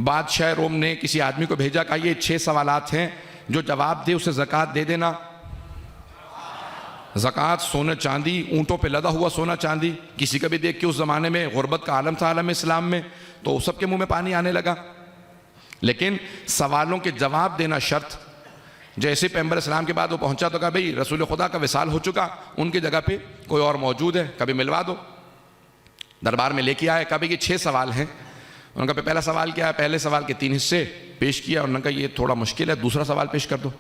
बादशाह रोम ने किसी आदमी को भेजा, कहा ये 6 सवालात हैं, जो जवाब दे उसे ज़कात दे देना। ज़कात सोना चांदी, ऊँटों पे लदा हुआ सोना चांदी। किसी का भी देख के, उस ज़माने में गुर्बत का आलम था आलम इस्लाम में, तो सबके मुंह में पानी आने लगा। लेकिन सवालों के जवाब देना शर्त। जैसे पैगंबर इस्लाम के बाद वो पहुंचा तो कहा भाई रसूल खुदा का विसाल हो चुका, उनकी जगह पे कोई और मौजूद है, कभी मिलवा दो। दरबार में लेके आए, कहा भाई ये 6 सवाल हैं। उनका पहला सवाल क्या है? पहले सवाल के 3 हिस्से पेश किया। उन्होंने कहा ये थोड़ा मुश्किल है, दूसरा सवाल पेश कर दो।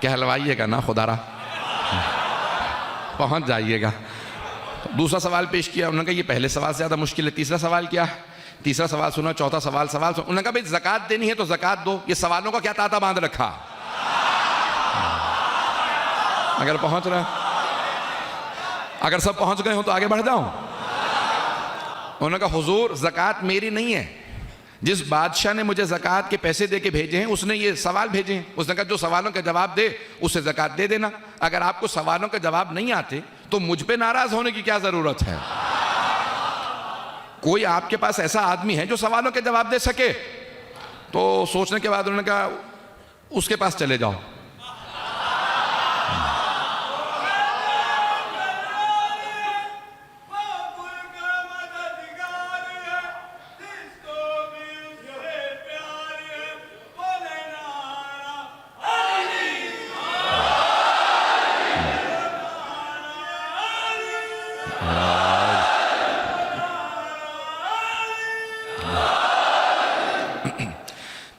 कहलवाइएगा ना खुदारा, पहुंच जाइएगा। तो दूसरा सवाल पेश किया। उन्होंने कहा ये पहले सवाल से ज़्यादा मुश्किल है, तीसरा सवाल क्या है? तीसरा सवाल सुना, चौथा सवाल सुना। उन्होंने कहा भाई ज़कात देनी है तो ज़कात दो। ये सवालों का क्या तांता बांध रखा? अगर पहुंच रहा, अगर सब पहुंच गए हो तो आगे बढ़ जाऊं। उन्होंने कहा हुजूर ज़कात मेरी नहीं है, जिस बादशाह ने मुझे ज़कात के पैसे दे के भेजे हैं उसने ये सवाल भेजे हैं। उसने कहा जो सवालों के जवाब दे उसे ज़कात दे देना। अगर आपको सवालों के जवाब नहीं आते तो मुझ पे नाराज होने की क्या ज़रूरत है? कोई आपके पास ऐसा आदमी है जो सवालों के जवाब दे सके? तो सोचने के बाद उन्होंने कहा उसके पास चले जाओ।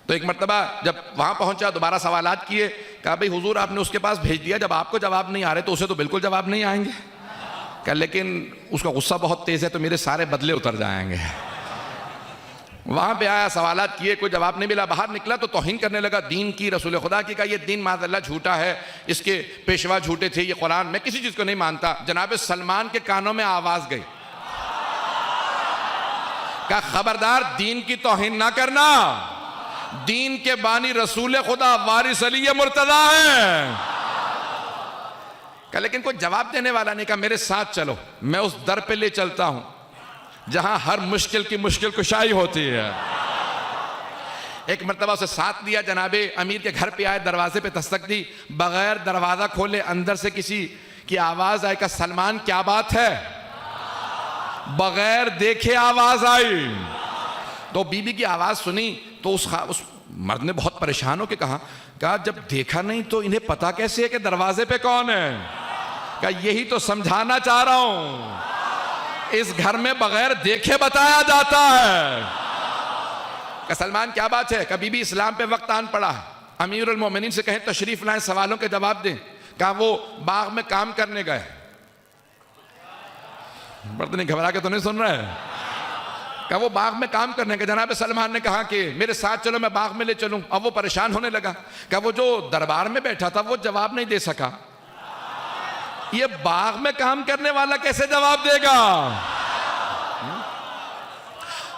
तो एक मर्तबा जब वहां पहुंचा, दोबारा सवालात किए। कहा भाई हुजूर आपने उसके पास भेज दिया, जब आपको जवाब नहीं आ रहे तो उसे तो बिल्कुल जवाब नहीं आएंगे। कहा लेकिन उसका गुस्सा बहुत तेज है तो मेरे सारे बदले उतर जाएंगे। वहां पे आया, सवालात किए, कोई जवाब नहीं मिला। बाहर निकला तो तौहीन करने लगा दीन की, रसूल खुदा की। कहा ये दीन माज़अल्लाह झूठा है, इसके पेशवा झूठे थे, ये कुरान, मैं किसी चीज को नहीं मानता। जनाब सलमान के कानों में आवाज गई, कहा खबरदार दीन की तौहीन ना करना, दीन के बानी रसूल खुदा वारिस अली मुर्तजा है। कहा लेकिन कोई जवाब देने वाला नहीं। कहा मेरे साथ चलो, मैं उस दर पे ले चलता हूं जहां हर मुश्किल की मुश्किल कुशाई होती है। एक मर्तबा उसे साथ दिया, जनाबे अमीर के घर पे आए, दरवाजे पे दस्तक दी, बगैर दरवाजा खोले अंदर से किसी की आवाज आई। कहा सलमान क्या बात है? बगैर देखे आवाज आई। तो बीबी की आवाज सुनी तो उस मर्द ने बहुत परेशान होकर कहा जब देखा नहीं तो इन्हें पता कैसे है कि दरवाजे पे कौन है? कहा यही तो समझाना चाह रहा हूं, इस घर में बगैर देखे बताया जाता है। कहा सलमान क्या बात है? कहा बीबी इस्लाम पे वक्त आन पड़ा है, अमीरुल मोमिनीन से कहें तशरीफ लाएं, सवालों के जवाब दें। कहा वो बाग में काम करने गए। मर्द ने घबरा के तो नहीं सुन रहा है। कहा वो बाग में काम करने के। जनाब सलमान ने कहा कि मेरे साथ चलो, मैं बाग में ले चलूं। अब वो परेशान होने लगा। कहा वो जो दरबार में बैठा था वो जवाब नहीं दे सका, ये बाग में काम करने वाला कैसे जवाब देगा?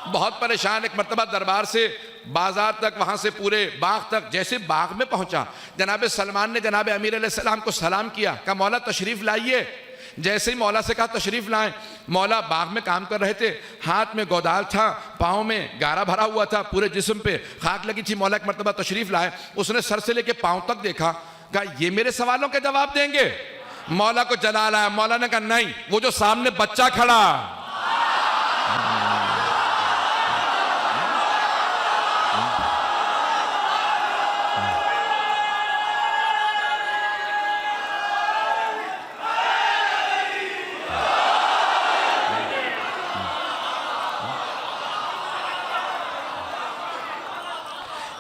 बहुत परेशान। एक मर्तबा दरबार से बाजार तक, वहां से पूरे बाग तक, जैसे बाग में पहुंचा जनाब सलमान ने जनाब अमीर अलैहिस्सलाम को सलाम किया। कहा मौला तशरीफ लाइए। जैसे ही मौला से कहा तशरीफ लाएं, मौला बाग में काम कर रहे थे, हाथ में गोदाल था, पाँव में गारा भरा हुआ था, पूरे जिस्म पे खाक लगी थी। मौला एक मर्तबा तशरीफ लाए, उसने सर से लेके पाँव तक देखा। कहा ये मेरे सवालों के जवाब देंगे? मौला को जलाल आया। मौला ने कहा नहीं, वो जो सामने बच्चा खड़ा,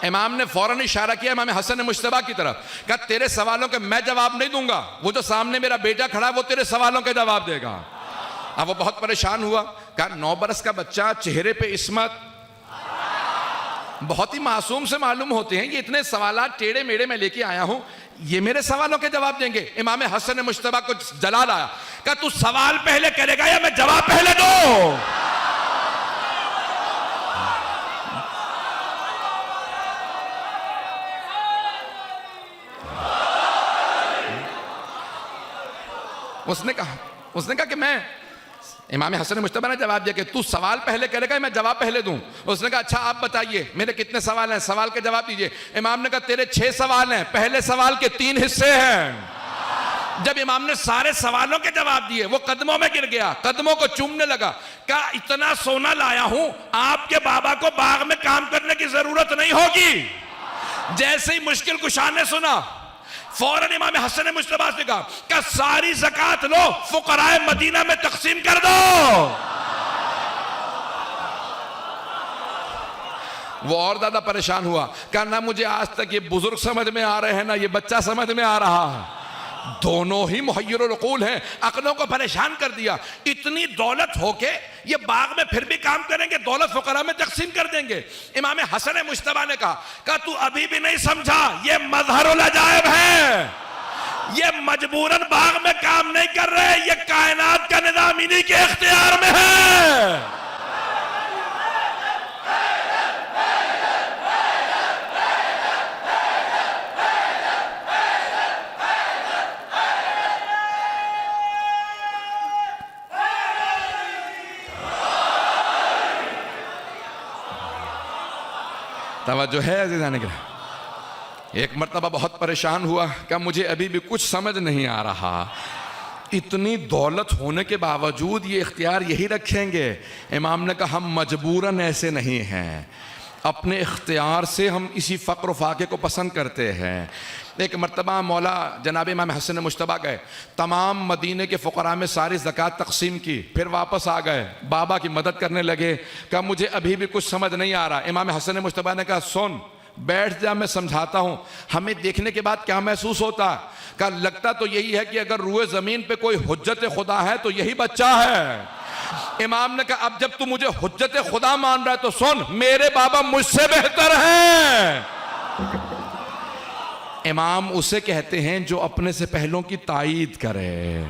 इमाम ने फौरन इशारा किया इमाम हसन मुश्तबा की तरफ। कहा तेरे सवालों के मैं जवाब नहीं दूंगा, वो जो सामने मेरा बेटा खड़ा है वो तेरे सवालों के जवाब देगा। अब वो बहुत परेशान हुआ। कहा 9 बरस का बच्चा, चेहरे पे इस्मत, बहुत ही मासूम से मालूम होते हैं, ये इतने सवालात टेढ़े मेढ़े में लेके आया हूं, ये मेरे सवालों के जवाब देंगे? इमाम हसन मुश्तबा को जलाल आया। कहा तू सवाल पहले करेगा या मैं जवाब पहले दूं? उसने कहा कि मैं इमाम हसन मुश्तबा ने जवाब दिया कि तू सवाल पहले करेगा मैं जवाब पहले दूं। उसने कहा अच्छा आप बताइए मेरे कितने सवाल हैं, सवाल के जवाब दीजिए। इमाम ने कहा तेरे 6 सवाल हैं, पहले सवाल के 3 हिस्से हैं। जब इमाम ने सारे सवालों के जवाब दिए वो कदमों में गिर गया, कदमों को चूमने लगा। कहा इतना सोना लाया हूं, आपके बाबा को बाग में काम करने की जरूरत नहीं होगी। जैसे ही मुश्किल कुशा ने सुना फौरन इमाम हसन मुश्तबा ने कहा सारी ज़कात लो फुकराए मदीना में तकसीम कर दो। वो और ज्यादा परेशान हुआ, कहा ना मुझे आज तक ये बुजुर्ग समझ में आ रहे हैं ना ये बच्चा समझ में आ रहा है, दोनों ही मुहय्यरुल उक़ूल हैं, अक्लों को परेशान कर दिया। इतनी दौलत होके ये बाग में फिर भी काम करेंगे, दौलत फुकरा में तकसीम कर देंगे। इमाम हसन मुश्तबा ने कहा तू अभी भी नहीं समझा, ये मज़हरुल अजायब है, ये मजबूरन बाग में काम नहीं कर रहे, ये कायनात का निज़ाम इन्हीं के इख्तियार में है। तवज्जो है अज़ीज़ान किराम। एक मरतबा बहुत परेशान हुआ, क्या मुझे अभी भी कुछ समझ नहीं आ रहा, इतनी दौलत होने के बावजूद ये इख्तियार यही रखेंगे। इमाम ने कहा हम मजबूरन ऐसे नहीं हैं, अपने इख्तियार से हम इसी फ़क्र फाके को पसंद करते हैं। एक मरतबा मौला जनाब इमाम हसन मुश्तबा गए, तमाम मदीने के फ़ुक़रा में सारी ज़कात तकसीम की, फिर वापस आ गए, बाबा की मदद करने लगे। कहा मुझे अभी भी कुछ समझ नहीं आ रहा। इमाम हसन मुश्तबा ने कहा सुन बैठ जा, मैं समझाता हूँ। हमें देखने के बाद क्या महसूस होता? कहा लगता तो यही है कि अगर रूए ज़मीन पे कोई हुज्जत खुदा है तो यही बच्चा है। इमाम ने कहा अब जब तू मुझे हुज्जत खुदा मान रहा है तो सुन, मेरे बाबा मुझसे बेहतर हैं। इमाम उसे कहते हैं जो अपने से पहलों की तायीद करे।